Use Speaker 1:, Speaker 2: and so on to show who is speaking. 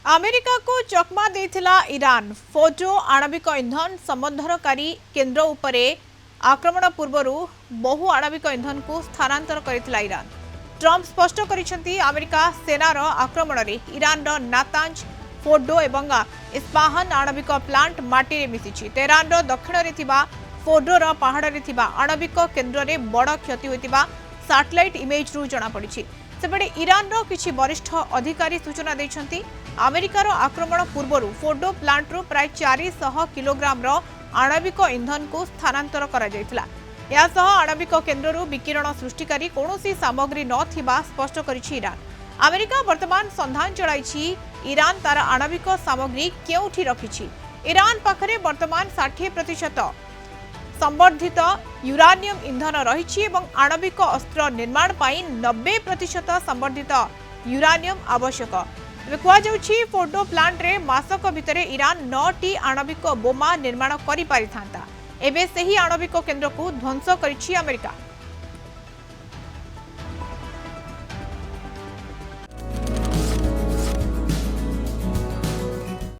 Speaker 1: America को चकमा देथिला Iran photo आणविक इंधन संबंधरकारी केन्द्र उपरे आक्रमण पूर्व बहु आणविक इंधन को स्थानांतर करिथिला ईरान। ट्रंप स्पष्ट करिसेंती अमेरिका सेनार आक्रमण रे ईरान रो नातांज फोर्डो एवं इस्पाहान आणविक प्लांट माटी रे मिसिछि। तेहरान रो दक्षिण रे थिबा फोर्डो रो पहाड़ रे थिबा आणविक केन्द्र रे बड़ क्षति होइतिबा सैटेलाइट इमेज रु जणा पड़िछि। सेपटे ईरान रो किछि वरिष्ठ अधिकारी सूचना दैछंती अमेरिकार आक्रमण पूर्व फोर्डो प्लांट रु प्राय 400 किलोग्राम रो आणविक इंधन को स्थानांतर करा जायतिला। यासह आणविक केन्द्र रु विकिरण सृष्टिकारी कौनसी सामग्री नथिबा स्पष्ट करिछि ईरान। अमेरिका वर्तमान संधान चलाइछि ईरान तार आणविक सामग्री केउठी रखिछि। ईरान पाखरे वर्तमान 60% संवर्धित यूरानियम इंधन रही आणविक अस्त्र निर्माण पाई 90% संवर्धित यूरानियम आवश्यक। कहुछि फोर्डो प्लांट रे मासक भितर ईरान 9टी आणविक बोमा निर्माण करि पारिथांता। एबे सही आणविक केन्द्र को ध्वंस करिछि अमेरिका।